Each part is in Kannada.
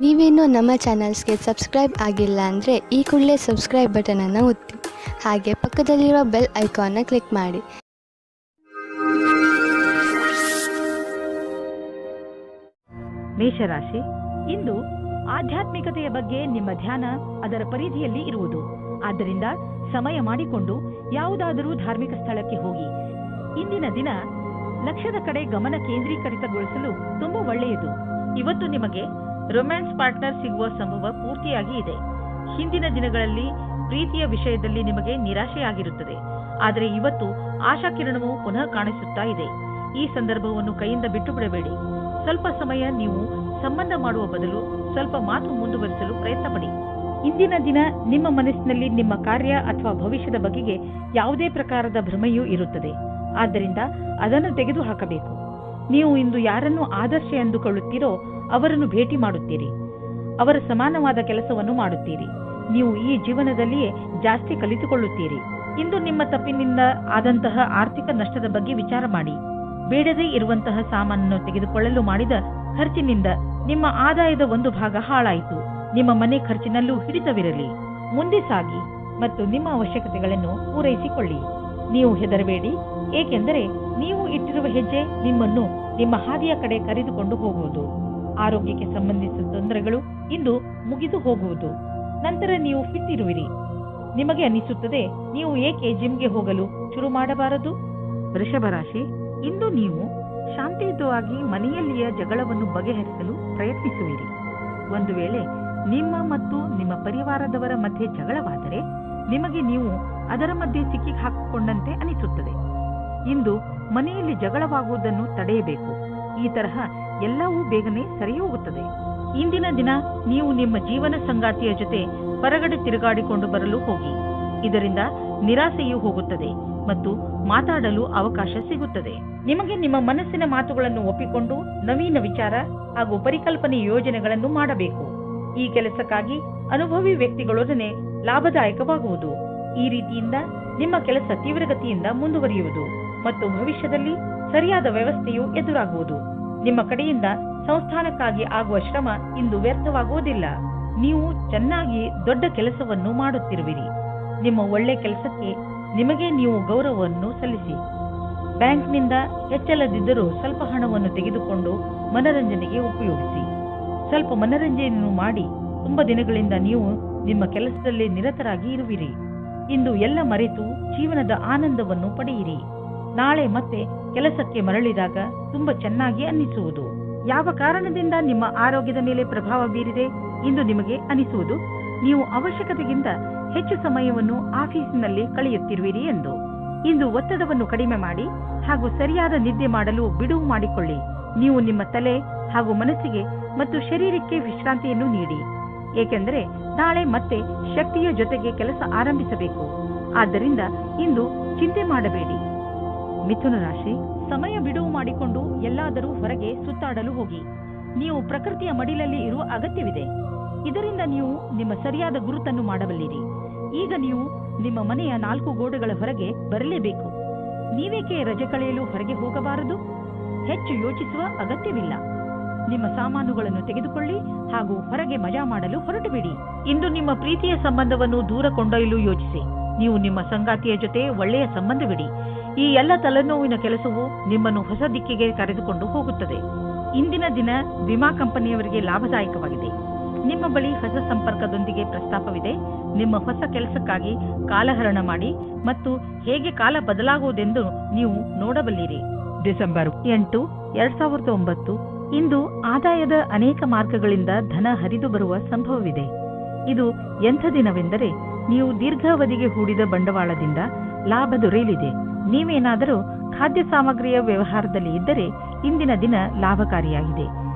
ನೀವೇನೂ ನಮ್ಮ ಚಾನಲ್ಸ್ಗೆ ಸಬ್ಸ್ಕ್ರೈಬ್ ಆಗಿಲ್ಲ ಅಂದರೆ ಈ ಕೂಡಲೇ ಸಬ್ಸ್ಕ್ರೈಬ್ ಬಟನನ್ನು ಒತ್ತಿ ಹಾಗೆ ಪಕ್ಕದಲ್ಲಿರುವ ಬೆಲ್ ಐಕಾನ್ನ ಕ್ಲಿಕ್ ಮಾಡಿ. ಮೇಷರಾಶಿ, ಇಂದು ಆಧ್ಯಾತ್ಮಿಕತೆಯ ಬಗ್ಗೆ ನಿಮ್ಮ ಧ್ಯಾನ ಅದರ ಪರಿಧಿಯಲ್ಲಿ ಇರುವುದು. ಆದ್ದರಿಂದ ಸಮಯ ಮಾಡಿಕೊಂಡು ಯಾವುದಾದರೂ ಧಾರ್ಮಿಕ ಸ್ಥಳಕ್ಕೆ ಹೋಗಿ. ಇಂದಿನ ದಿನ ಲಕ್ಷ್ಯದ ಕಡೆ ಗಮನ ಕೇಂದ್ರೀಕರಿತಗೊಳಿಸಲು ತುಂಬಾ ಒಳ್ಳೆಯದು. ಇವತ್ತು ನಿಮಗೆ ರೊಮ್ಯಾನ್ಸ್ ಪಾರ್ಟ್ನರ್ ಸಿಗುವ ಸಂಭವ ಪೂರ್ತಿಯಾಗಿ ಇದೆ. ಹಿಂದಿನ ದಿನಗಳಲ್ಲಿ ಪ್ರೀತಿಯ ವಿಷಯದಲ್ಲಿ ನಿಮಗೆ ನಿರಾಶೆಯಾಗಿರುತ್ತದೆ, ಆದರೆ ಇವತ್ತು ಆಶಾಕಿರಣವು ಪುನಃ ಕಾಣಿಸುತ್ತಾ ಇದೆ. ಈ ಸಂದರ್ಭವನ್ನು ಕೈಯಿಂದ ಬಿಟ್ಟು ಬಿಡಬೇಡಿ. ಸ್ವಲ್ಪ ಸಮಯ ನೀವು ಸಂಬಂಧ ಮಾಡುವ ಬದಲು ಸ್ವಲ್ಪ ಮಾತು ಮುಂದುವರಿಸಲು ಪ್ರಯತ್ನ ಪಡಿ. ಇಂದಿನ ದಿನ ನಿಮ್ಮ ಮನಸ್ಸಿನಲ್ಲಿ ನಿಮ್ಮ ಕಾರ್ಯ ಅಥವಾ ಭವಿಷ್ಯದ ಬಗೆಗೆ ಯಾವುದೇ ಪ್ರಕಾರದ ಭ್ರಮೆಯೂ ಇರುತ್ತದೆ. ಆದ್ದರಿಂದ ಅದನ್ನು ತೆಗೆದುಹಾಕಬೇಕು. ನೀವು ಇಂದು ಯಾರನ್ನು ಆದರ್ಶ ಎಂದುಕೊಳ್ಳುತ್ತೀರೋ ಅವರನ್ನು ಭೇಟಿ ಮಾಡುತ್ತೀರಿ. ಅವರ ಸಮಾನವಾದ ಕೆಲಸವನ್ನು ಮಾಡುತ್ತೀರಿ. ನೀವು ಈ ಜೀವನದಲ್ಲಿಯೇ ಜಾಸ್ತಿ ಕಲಿತುಕೊಳ್ಳುತ್ತೀರಿ. ಇಂದು ನಿಮ್ಮ ತಪ್ಪಿನಿಂದ ಆದಂತಹ ಆರ್ಥಿಕ ನಷ್ಟದ ಬಗ್ಗೆ ವಿಚಾರ ಮಾಡಿ. ಬೇಡದೇ ಇರುವಂತಹ ಸಾಮಾನನ್ನು ತೆಗೆದುಕೊಳ್ಳಲು ಮಾಡಿದ ಖರ್ಚಿನಿಂದ ನಿಮ್ಮ ಆದಾಯದ ಒಂದು ಭಾಗ ಹಾಳಾಯಿತು. ನಿಮ್ಮ ಮನೆ ಖರ್ಚಿನಲ್ಲೂ ಹಿಡಿತವಿರಲಿ. ಮುಂದೆ ಸಾಗಿ ಮತ್ತು ನಿಮ್ಮ ಅವಶ್ಯಕತೆಗಳನ್ನು ಪೂರೈಸಿಕೊಳ್ಳಿ. ನೀವು ಹೆದರಬೇಡಿ, ಏಕೆಂದರೆ ನೀವು ಇಟ್ಟಿರುವ ಹೆಜ್ಜೆ ನಿಮ್ಮನ್ನು ನಿಮ್ಮ ಹಾದಿಯ ಕಡೆ ಕರೆದುಕೊಂಡು ಹೋಗುವುದು. ಆರೋಗ್ಯಕ್ಕೆ ಸಂಬಂಧಿಸಿದ ತೊಂದರೆಗಳು ಇಂದು ಮುಗಿದು ಹೋಗುವುದು. ನಂತರ ನೀವು ಫಿಟ್ ಇರುವಿರಿ. ನಿಮಗೆ ಅನಿಸುತ್ತದೆ, ನೀವು ಏಕೆ ಜಿಮ್ಗೆ ಹೋಗಲು ಶುರು ಮಾಡಬಾರದು? ವೃಷಭ ರಾಶಿ, ಇಂದು ನೀವು ಶಾಂತಿಯುತವಾಗಿ ಮನೆಯಲ್ಲಿಯ ಜಗಳವನ್ನು ಬಗೆಹರಿಸಲು ಪ್ರಯತ್ನಿಸುವಿರಿ. ಒಂದು ವೇಳೆ ನಿಮ್ಮ ಮತ್ತು ನಿಮ್ಮ ಪರಿವಾರದವರ ಮಧ್ಯೆ ಜಗಳವಾದರೆ ನಿಮಗೆ ನೀವು ಅದರ ಮಧ್ಯೆ ಸಿಕ್ಕಿ ಹಾಕಿಕೊಂಡಂತೆ ಅನಿಸುತ್ತದೆ. ಇಂದು ಮನೆಯಲ್ಲಿ ಜಗಳವಾಗುವುದನ್ನು ತಡೆಯಬೇಕು. ಈ ತರಹ ಎಲ್ಲವೂ ಬೇಗನೆ ಸರಿ ಹೋಗುತ್ತದೆ. ಇಂದಿನ ದಿನ ನೀವು ನಿಮ್ಮ ಜೀವನ ಸಂಗಾತಿಯ ಜೊತೆ ಹೊರಗಡೆ ತಿರುಗಾಡಿಕೊಂಡು ಬರಲು ಹೋಗಿ. ಇದರಿಂದ ನಿರಾಸೆಯೂ ಹೋಗುತ್ತದೆ ಮತ್ತು ಮಾತಾಡಲು ಅವಕಾಶ ಸಿಗುತ್ತದೆ. ನಿಮಗೆ ನಿಮ್ಮ ಮನಸ್ಸಿನ ಮಾತುಗಳನ್ನು ಒಪ್ಪಿಕೊಂಡು ನವೀನ ವಿಚಾರ ಹಾಗೂ ಪರಿಕಲ್ಪನೆ ಯೋಜನೆಗಳನ್ನು ಮಾಡಬೇಕು. ಈ ಕೆಲಸಕ್ಕಾಗಿ ಅನುಭವಿ ವ್ಯಕ್ತಿಗಳೊಡನೆ ಲಾಭದಾಯಕವಾಗುವುದು. ಈ ರೀತಿಯಿಂದ ನಿಮ್ಮ ಕೆಲಸ ತೀವ್ರಗತಿಯಿಂದ ಮುಂದುವರಿಯುವುದು ಮತ್ತು ಭವಿಷ್ಯದಲ್ಲಿ ಸರಿಯಾದ ವ್ಯವಸ್ಥೆಯು ಎದುರಾಗುವುದು. ನಿಮ್ಮ ಕಡೆಯಿಂದ ಸಂಸ್ಥಾನಕ್ಕಾಗಿ ಆಗುವ ಶ್ರಮ ಇಂದು ವ್ಯರ್ಥವಾಗುವುದಿಲ್ಲ. ನೀವು ಚೆನ್ನಾಗಿ ದೊಡ್ಡ ಕೆಲಸವನ್ನು ಮಾಡುತ್ತಿರುವಿರಿ. ನಿಮ್ಮ ಒಳ್ಳೆ ಕೆಲಸಕ್ಕೆ ನಿಮಗೆ ನೀವು ಗೌರವವನ್ನು ಸಲ್ಲಿಸಿ. ಬ್ಯಾಂಕ್ನಿಂದ ಹೆಚ್ಚಲದಿದ್ದರೂ ಸ್ವಲ್ಪ ಹಣವನ್ನು ತೆಗೆದುಕೊಂಡು ಮನರಂಜನೆಗೆ ಉಪಯೋಗಿಸಿ. ಸ್ವಲ್ಪ ಮನರಂಜನೆಯನ್ನು ಮಾಡಿ. ತುಂಬಾ ದಿನಗಳಿಂದ ನೀವು ನಿಮ್ಮ ಕೆಲಸದಲ್ಲಿ ನಿರತರಾಗಿ ಇರುವಿರಿ. ಇಂದು ಎಲ್ಲ ಮರೆತು ಜೀವನದ ಆನಂದವನ್ನು ಪಡೆಯಿರಿ. ನಾಳೆ ಮತ್ತೆ ಕೆಲಸಕ್ಕೆ ಮರಳಿದಾಗ ತುಂಬಾ ಚೆನ್ನಾಗಿ ಅನ್ನಿಸುವುದು. ಯಾವ ಕಾರಣದಿಂದ ನಿಮ್ಮ ಆರೋಗ್ಯದ ಮೇಲೆ ಪ್ರಭಾವ ಬೀರಿದೆ ಇಂದು ನಿಮಗೆ ಅನಿಸುವುದು ನೀವು ಅವಶ್ಯಕತೆಗಿಂತ ಹೆಚ್ಚು ಸಮಯವನ್ನು ಆಫೀಸಿನಲ್ಲಿ ಕಳೆಯುತ್ತಿರುವಿರಿ ಎಂದು. ಇಂದು ಒತ್ತಡವನ್ನು ಕಡಿಮೆ ಮಾಡಿ ಹಾಗೂ ಸರಿಯಾದ ನಿದ್ದೆ ಮಾಡಲು ಬಿಡುವು ಮಾಡಿಕೊಳ್ಳಿ. ನೀವು ನಿಮ್ಮ ತಲೆ ಹಾಗೂ ಮನಸ್ಸಿಗೆ ಮತ್ತು ಶರೀರಕ್ಕೆ ವಿಶ್ರಾಂತಿಯನ್ನು ನೀಡಿ, ಏಕೆಂದರೆ ನಾಳೆ ಮತ್ತೆ ಶಕ್ತಿಯ ಜೊತೆಗೆ ಕೆಲಸ ಆರಂಭಿಸಬೇಕು. ಆದ್ದರಿಂದ ಇಂದು ಚಿಂತೆ ಮಾಡಬೇಡಿ. ಮಿಥುನ ರಾಶಿ, ಸಮಯ ಬಿಡುವು ಮಾಡಿಕೊಂಡು ಎಲ್ಲಾದರೂ ಹೊರಗೆ ಸುತ್ತಾಡಲು ಹೋಗಿ. ನೀವು ಪ್ರಕೃತಿಯ ಮಡಿಲಲ್ಲಿ ಇರುವ ಅಗತ್ಯವಿದೆ. ಇದರಿಂದ ನೀವು ನಿಮ್ಮ ಸರಿಯಾದ ಗುರುತನ್ನು ಮಾಡಬಲ್ಲಿರಿ. ಈಗ ನೀವು ನಿಮ್ಮ ಮನೆಯ 4 ಗೋಡೆಗಳ ಹೊರಗೆ ಬರಲೇಬೇಕು. ನೀವೇಕೆ ರಜೆ ಕಳೆಯಲು ಹೊರಗೆ ಹೋಗಬಾರದು? ಹೆಚ್ಚು ಯೋಚಿಸುವ ಅಗತ್ಯವಿಲ್ಲ. ನಿಮ್ಮ ಸಾಮಾನುಗಳನ್ನು ತೆಗೆದುಕೊಳ್ಳಿ ಹಾಗೂ ಹೊರಗೆ ಮಜಾ ಮಾಡಲು ಹೊರಟುಬಿಡಿ. ಇಂದು ನಿಮ್ಮ ಪ್ರೀತಿಯ ಸಂಬಂಧವನ್ನು ದೂರ ಕೊಂಡೊಯ್ಯಲು ಯೋಚಿಸಿ. ನೀವು ನಿಮ್ಮ ಸಂಗಾತಿಯ ಜೊತೆ ಒಳ್ಳೆಯ ಸಂಬಂಧವಿಡಿ. ಈ ಎಲ್ಲ ತಲೆನೋವಿನ ಕೆಲಸವು ನಿಮ್ಮನ್ನು ಹೊಸ ದಿಕ್ಕಿಗೆ ಕರೆದುಕೊಂಡು ಹೋಗುತ್ತದೆ. ಇಂದಿನ ದಿನ ವಿಮಾ ಕಂಪನಿಯವರಿಗೆ ಲಾಭದಾಯಕವಾಗಿದೆ. ನಿಮ್ಮ ಬಳಿ ಹೊಸ ಸಂಪರ್ಕದೊಂದಿಗೆ ಪ್ರಸ್ತಾಪವಿದೆ. ನಿಮ್ಮ ಹೊಸ ಕೆಲಸಕ್ಕಾಗಿ ಕಾಲಹರಣ ಮಾಡಿ ಮತ್ತು ಹೇಗೆ ಕಾಲ ಬದಲಾಗುವುದೆಂದು ನೀವು ನೋಡಬಲ್ಲಿರಿ. ಡಿಸೆಂಬರ್ 8, 2009 ಇಂದು ಆದಾಯದ ಅನೇಕ ಮಾರ್ಗಗಳಿಂದ ಧನ ಹರಿದು ಬರುವ ಸಂಭವವಿದೆ. ಇದು ಎಂಥ ದಿನವೆಂದರೆ ನೀವು ದೀರ್ಘಾವಧಿಗೆ ಹೂಡಿದ ಬಂಡವಾಳದಿಂದ ಲಾಭ ದೊರೆಯಲಿದೆ. ನೀವೇನಾದರೂ ಖಾದ್ಯ ಸಾಮಗ್ರಿಯ ವ್ಯವಹಾರದಲ್ಲಿ ಇದ್ದರೆ ಇಂದಿನ ದಿನ ಲಾಭಕಾರಿಯಾಗಿದೆ.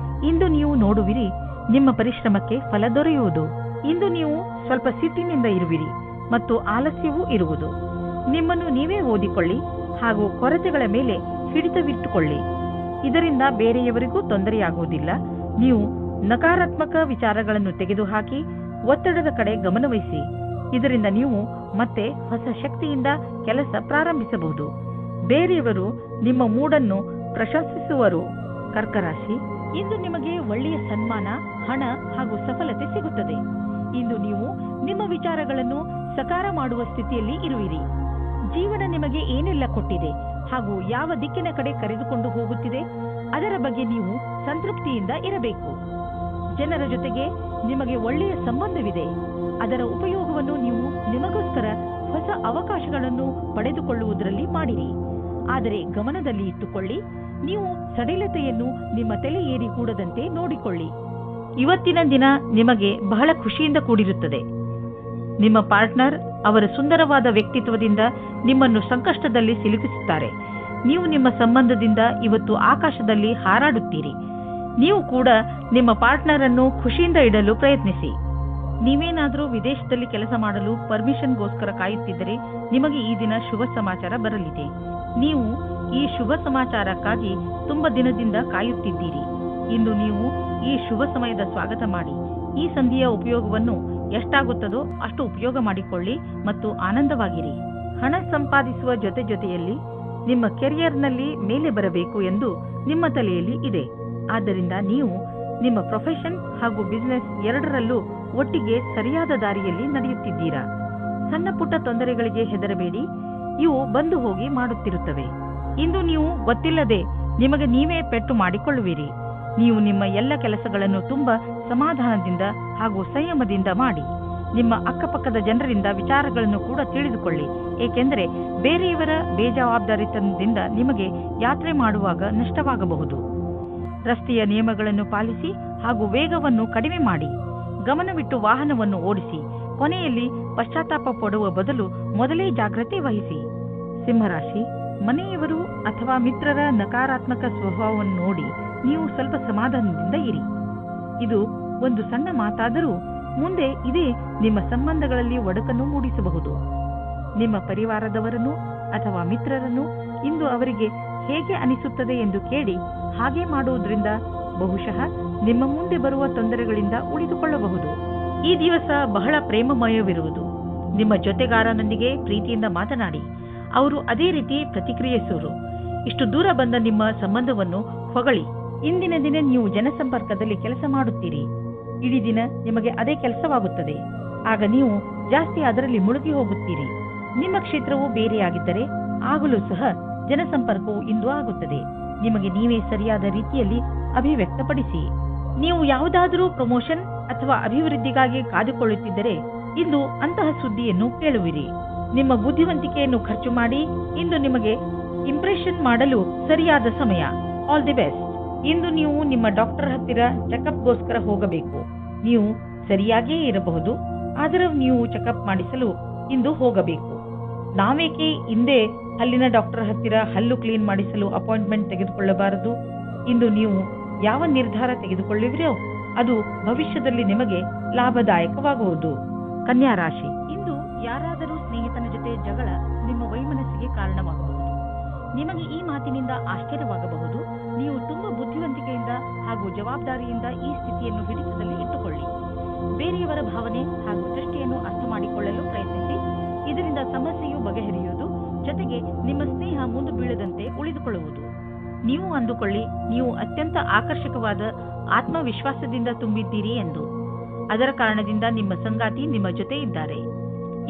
ಇಂದು ನೀವು ನೋಡುವಿರಿ, ನಿಮ್ಮ ಪರಿಶ್ರಮಕ್ಕೆ ಫಲ ದೊರೆಯುವುದು. ಇಂದು ನೀವು ಸ್ವಲ್ಪ ಸಿಟ್ಟಿನಿಂದ ಇರುವಿರಿ ಮತ್ತು ಆಲಸ್ಯವೂ ಇರುವುದು. ನಿಮ್ಮನ್ನು ನೀವೇ ಓದಿಕೊಳ್ಳಿ ಹಾಗೂ ಕೊರತೆಗಳ ಮೇಲೆ ಹಿಡಿತವಿಟ್ಟುಕೊಳ್ಳಿ. ಇದರಿಂದ ಬೇರೆಯವರಿಗೂ ತೊಂದರೆಯಾಗುವುದಿಲ್ಲ. ನೀವು ನಕಾರಾತ್ಮಕ ವಿಚಾರಗಳನ್ನು ತೆಗೆದುಹಾಕಿ ಒತ್ತಡದ ಕಡೆ ಗಮನವಹಿಸಿ. ಇದರಿಂದ ನೀವು ಮತ್ತೆ ಹೊಸ ಶಕ್ತಿಯಿಂದ ಕೆಲಸ ಪ್ರಾರಂಭಿಸಬಹುದು. ಬೇರೆಯವರು ನಿಮ್ಮ ಮೂಡನ್ನು ಪ್ರಶಂಸಿಸುವರು. ಕರ್ಕರಾಶಿ, ಇಂದು ನಿಮಗೆ ಒಳ್ಳೆಯ ಸನ್ಮಾನ, ಹಣ ಹಾಗೂ ಸಫಲತೆ ಸಿಗುತ್ತದೆ. ಇಂದು ನೀವು ನಿಮ್ಮ ವಿಚಾರಗಳನ್ನು ಸಕಾರ ಮಾಡುವ ಸ್ಥಿತಿಯಲ್ಲಿ ಇರುವಿರಿ. ಜೀವನ ನಿಮಗೆ ಏನೆಲ್ಲ ಕೊಟ್ಟಿದೆ ಹಾಗೂ ಯಾವ ದಿಕ್ಕಿನ ಕಡೆ ಕರೆದುಕೊಂಡು ಹೋಗುತ್ತಿದೆ ಅದರ ಬಗ್ಗೆ ನೀವು ಸಂತೃಪ್ತಿಯಿಂದ ಇರಬೇಕು. ಜನರ ಜೊತೆಗೆ ನಿಮಗೆ ಒಳ್ಳೆಯ ಸಂಬಂಧವಿದೆ. ಅದರ ಉಪಯೋಗವನ್ನು ನೀವು ನಿಮಗೋಸ್ಕರ ಹೊಸ ಅವಕಾಶಗಳನ್ನು ಪಡೆದುಕೊಳ್ಳುವುದರಲ್ಲಿ ಮಾಡಿರಿ. ಆದರೆ ಗಮನದಲ್ಲಿ ಇಟ್ಟುಕೊಳ್ಳಿ, ನೀವು ಸಡಿಲತೆಯನ್ನು ನಿಮ್ಮ ತಲೆ ಏರಿ ಕೂಡದಂತೆ ನೋಡಿಕೊಳ್ಳಿ. ಇವತ್ತಿನ ದಿನ ನಿಮಗೆ ಬಹಳ ಖುಷಿಯಿಂದ ಕೂಡಿರುತ್ತದೆ. ನಿಮ್ಮ ಪಾರ್ಟ್ನರ್ ಅವರ ಸುಂದರವಾದ ವ್ಯಕ್ತಿತ್ವದಿಂದ ನಿಮ್ಮನ್ನು ಸಂಕಷ್ಟದಲ್ಲಿ ಸಿಲುಕಿಸುತ್ತಾರೆ. ನೀವು ನಿಮ್ಮ ಸಂಬಂಧದಿಂದ ಇವತ್ತು ಆಕಾಶದಲ್ಲಿ ಹಾರಾಡುತ್ತೀರಿ. ನೀವು ಕೂಡ ನಿಮ್ಮ ಪಾರ್ಟ್ನರ್ ಅನ್ನು ಖುಷಿಯಿಂದ ಇಡಲು ಪ್ರಯತ್ನಿಸಿ. ನೀವೇನಾದರೂ ವಿದೇಶದಲ್ಲಿ ಕೆಲಸ ಮಾಡಲು ಪರ್ಮಿಷನ್ಗೋಸ್ಕರ ಕಾಯುತ್ತಿದ್ದರೆ ನಿಮಗೆ ಈ ದಿನ ಶುಭ ಸಮಾಚಾರ ಬರಲಿದೆ. ನೀವು ಈ ಶುಭ ಸಮಾಚಾರಕ್ಕಾಗಿ ತುಂಬ ದಿನದಿಂದ ಕಾಯುತ್ತಿದ್ದೀರಿ. ಇಂದು ನೀವು ಈ ಶುಭ ಸಮಯದ ಸ್ವಾಗತ ಮಾಡಿ. ಈ ಸಂಧಿಯ ಉಪಯೋಗವನ್ನು ಎಷ್ಟಾಗುತ್ತದೋ ಅಷ್ಟು ಉಪಯೋಗ ಮಾಡಿಕೊಳ್ಳಿ ಮತ್ತು ಆನಂದವಾಗಿರಿ. ಹಣ ಸಂಪಾದಿಸುವ ಜೊತೆಯಲ್ಲಿ ನಿಮ್ಮ ಕೆರಿಯರ್ನಲ್ಲಿ ಮೇಲೆ ಬರಬೇಕು ಎಂದು ನಿಮ್ಮ ತಲೆಯಲ್ಲಿ ಇದೆ. ಆದ್ದರಿಂದ ನೀವು ನಿಮ್ಮ ಪ್ರೊಫೆಷನ್ ಹಾಗೂ ಬಿಸಿನೆಸ್ ಎರಡರಲ್ಲೂ ಒಟ್ಟಿಗೆ ಸರಿಯಾದ ದಾರಿಯಲ್ಲಿ ನಡೆಯುತ್ತಿದ್ದೀರಾ. ಸಣ್ಣ ಪುಟ್ಟ ತೊಂದರೆಗಳಿಗೆ ಹೆದರಬೇಡಿ, ಇವು ಬಂದು ಹೋಗಿ ಮಾಡುತ್ತಿರುತ್ತವೆ. ಇಂದು ನೀವು ಗೊತ್ತಿಲ್ಲದೆ ನಿಮಗೆ ನೀವೇ ಪೆಟ್ಟು ಮಾಡಿಕೊಳ್ಳುವಿರಿ. ನೀವು ನಿಮ್ಮ ಎಲ್ಲ ಕೆಲಸಗಳನ್ನು ತುಂಬಾ ಸಮಾಧಾನದಿಂದ ಹಾಗೂ ಸಂಯಮದಿಂದ ಮಾಡಿ. ನಿಮ್ಮ ಅಕ್ಕಪಕ್ಕದ ಜನರಿಂದ ವಿಚಾರಗಳನ್ನು ಕೂಡ ತಿಳಿದುಕೊಳ್ಳಿ, ಏಕೆಂದರೆ ಬೇರೆಯವರ ಬೇಜವಾಬ್ದಾರಿತನದಿಂದ ನಿಮಗೆ ಯಾತ್ರೆ ಮಾಡುವಾಗ ನಷ್ಟವಾಗಬಹುದು. ರಸ್ತೆಯ ನಿಯಮಗಳನ್ನು ಪಾಲಿಸಿ ಹಾಗೂ ವೇಗವನ್ನು ಕಡಿಮೆ ಮಾಡಿ. ಗಮನವಿಟ್ಟು ವಾಹನವನ್ನು ಓಡಿಸಿ. ಕೊನೆಯಲ್ಲಿ ಪಶ್ಚಾತ್ತಾಪ ಪಡುವ ಬದಲು ಮೊದಲೇ ಜಾಗ್ರತೆ ವಹಿಸಿ. ಸಿಂಹರಾಶಿ, ಮನೆಯವರು ಅಥವಾ ಮಿತ್ರರ ನಕಾರಾತ್ಮಕ ಸ್ವಭಾವವನ್ನು ನೋಡಿ ನೀವು ಸ್ವಲ್ಪ ಸಮಾಧಾನದಿಂದ ಇರಿ. ಇದು ಒಂದು ಸಣ್ಣ ಮಾತಾದರೂ ಮುಂದೆ ಇದೇ ನಿಮ್ಮ ಸಂಬಂಧಗಳಲ್ಲಿ ಒಡಕನ್ನು ಮೂಡಿಸಬಹುದು. ನಿಮ್ಮ ಪರಿವಾರದವರನ್ನು ಅಥವಾ ಮಿತ್ರರನ್ನು ಇಂದು ಅವರಿಗೆ ಹೇಗೆ ಅನಿಸುತ್ತದೆ ಎಂದು ಕೇಳಿ ಹಾಗೆ ಮಾಡುವುದರಿಂದ ಬಹುಶಃ ನಿಮ್ಮ ಮುಂದೆ ಬರುವ ತೊಂದರೆಗಳಿಂದ ಉಳಿದುಕೊಳ್ಳಬಹುದು. ಈ ದಿವಸ ಬಹಳ ಪ್ರೇಮಮಯವಿರುವುದು. ನಿಮ್ಮ ಜೊತೆಗಾರನೊಂದಿಗೆ ಪ್ರೀತಿಯಿಂದ ಮಾತನಾಡಿ. ಅವರು ಅದೇ ರೀತಿ ಪ್ರತಿಕ್ರಿಯಿಸುವರು. ಇಷ್ಟು ದೂರ ಬಂದ ನಿಮ್ಮ ಸಂಬಂಧವನ್ನು ಹೊಗಳಿ. ಇಂದಿನ ದಿನ ನೀವು ಜನಸಂಪರ್ಕದಲ್ಲಿ ಕೆಲಸ ಮಾಡುತ್ತೀರಿ. ಇಡೀ ದಿನ ನಿಮಗೆ ಅದೇ ಕೆಲಸವಾಗುತ್ತದೆ. ಆಗ ನೀವು ಜಾಸ್ತಿ ಅದರಲ್ಲಿ ಮುಳುಗಿ ಹೋಗುತ್ತೀರಿ. ನಿಮ್ಮ ಕ್ಷೇತ್ರವು ಬೇರೆಯಾಗಿದ್ದರೆ ಆಗಲೂ ಸಹ ಜನಸಂಪರ್ಕವು ಇಂದು ಆಗುತ್ತದೆ. ನಿಮಗೆ ನೀವೇ ಸರಿಯಾದ ರೀತಿಯಲ್ಲಿ ಅಭಿವ್ಯಕ್ತಪಡಿಸಿ. ನೀವು ಯಾವುದಾದರೂ ಪ್ರಮೋಷನ್ ಅಥವಾ ಅಭಿವೃದ್ಧಿಗಾಗಿ ಕಾದುಕೊಳ್ಳುತ್ತಿದ್ದರೆ ಇಂದು ಅಂತಹ ಸುದ್ದಿಯನ್ನು ಕೇಳುವಿರಿ. ನಿಮ್ಮ ಬುದ್ಧಿವಂತಿಕೆಯನ್ನು ಖರ್ಚು ಮಾಡಿ. ಇಂದು ನಿಮಗೆ ಇಂಪ್ರೆಷನ್ ಮಾಡಲು ಸರಿಯಾದ ಸಮಯ. All the best. ಇಂದು ನೀವು ನಿಮ್ಮ ಡಾಕ್ಟರ್ ಹತ್ತಿರ ಚೆಕಪ್ಗೋಸ್ಕರ ಹೋಗಬೇಕು. ನೀವು ಸರಿಯಾಗಿಯೇ ಇರಬಹುದು, ಆದರೆ ನೀವು ಚೆಕಪ್ ಮಾಡಿಸಲು ಇಂದು ಹೋಗಬೇಕು. ನಾವೇಕೆ ಹಿಂದೆ ಹಲ್ಲಿನ ಡಾಕ್ಟರ್ ಹತ್ತಿರ ಹಲ್ಲು ಕ್ಲೀನ್ ಮಾಡಿಸಲು ಅಪಾಯಿಂಟ್ಮೆಂಟ್ ತೆಗೆದುಕೊಳ್ಳಬಾರದು? ಇಂದು ನೀವು ಯಾವ ನಿರ್ಧಾರ ತೆಗೆದುಕೊಳ್ಳುವಿರೋ ಅದು ಭವಿಷ್ಯದಲ್ಲಿ ನಿಮಗೆ ಲಾಭದಾಯಕವಾಗುವುದು. ಕನ್ಯಾ ರಾಶಿ, ಇಂದು ಯಾರಾದರೂ ಸ್ನೇಹಿತನ ಜೊತೆ ಜಗಳ ನಿಮ್ಮ ವೈಮನಸ್ಸಿಗೆ ಕಾರಣವಾಗಬಹುದು. ನಿಮಗೆ ಈ ಮಾತಿನಿಂದ ಆಶ್ಚರ್ಯವಾಗಬಹುದು. ನೀವು ತುಂಬಾ ಬುದ್ಧಿವಂತಿಕೆಯಿಂದ ಹಾಗೂ ಜವಾಬ್ದಾರಿಯಿಂದ ಈ ಸ್ಥಿತಿಯನ್ನು ಹಿಡಿತದಲ್ಲಿ ಇಟ್ಟುಕೊಳ್ಳಿ. ಬೇರೆಯವರ ಭಾವನೆ ಹಾಗೂ ದೃಷ್ಟಿಯನ್ನು ಅರ್ಥ ಮಾಡಿಕೊಳ್ಳಲು ಪ್ರಯತ್ನಿಸಿ. ಇದರಿಂದ ಸಮಸ್ಯೆಯು ಬಗೆಹರಿಯುವುದು, ಜೊತೆಗೆ ನಿಮ್ಮ ಸ್ನೇಹ ಮುಂದೆ ಬೀಳದಂತೆ ಉಳಿದುಕೊಳ್ಳುವುದು. ನೀವು ಅಂದುಕೊಳ್ಳಿ, ನೀವು ಅತ್ಯಂತ ಆಕರ್ಷಕವಾದ ಆತ್ಮವಿಶ್ವಾಸದಿಂದ ತುಂಬಿದ್ದೀರಿ ಎಂದು. ಅದರ ಕಾರಣದಿಂದ ನಿಮ್ಮ ಸಂಗಾತಿ ನಿಮ್ಮ ಜೊತೆ ಇದ್ದಾರೆ.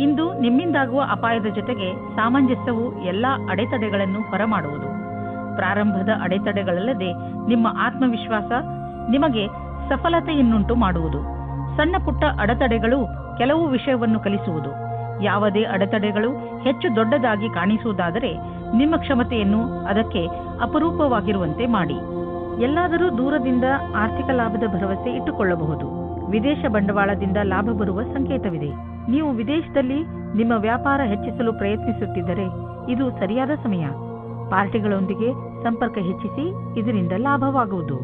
ಇಂದು ನಿಮ್ಮಿಂದಾಗುವ ಅಪಾಯದ ಜೊತೆಗೆ ಸಾಮಂಜಸ್ಯವು ಎಲ್ಲಾ ಅಡೆತಡೆಗಳನ್ನು ಹೊರಮಾಡುವುದು. ಪ್ರಾರಂಭದ ಅಡೆತಡೆಗಳಲ್ಲದೆ ನಿಮ್ಮ ಆತ್ಮವಿಶ್ವಾಸ ನಿಮಗೆ ಸಫಲತೆಯನ್ನುಂಟು ಮಾಡುವುದು. ಸಣ್ಣ ಪುಟ್ಟ ಅಡೆತಡೆಗಳು ಕೆಲವು ವಿಷಯವನ್ನು ಕಲಿಸುವುದು. ಯಾವುದೇ ಅಡೆತಡೆಗಳು ಹೆಚ್ಚು ದೊಡ್ಡದಾಗಿ ಕಾಣಿಸುವುದಾದರೆ ನಿಮ್ಮ ಕ್ಷಮತೆಯನ್ನು ಅದಕ್ಕೆ ಅಪರೂಪವಾಗಿರುವಂತೆ ಮಾಡಿ. ಎಲ್ಲಾದರೂ ದೂರದಿಂದ ಆರ್ಥಿಕ ಲಾಭದ ಭರವಸೆ ಇಟ್ಟುಕೊಳ್ಳಬಹುದು. ವಿದೇಶ ಬಂಡವಾಳದಿಂದ ಲಾಭ ಬರುವ ಸಂಕೇತವಿದೆ. ನೀವು ವಿದೇಶದಲ್ಲಿ ನಿಮ್ಮ ವ್ಯಾಪಾರ ಹೆಚ್ಚಿಸಲು ಪ್ರಯತ್ನಿಸುತ್ತಿದ್ದರೆ ಇದು ಸರಿಯಾದ ಸಮಯ. ಪಾರ್ಟಿಗಳೊಂದಿಗೆ ಸಂಪರ್ಕ ಹೆಚ್ಚಿಸಿ, ಇದರಿಂದ ಲಾಭವಾಗುವುದು.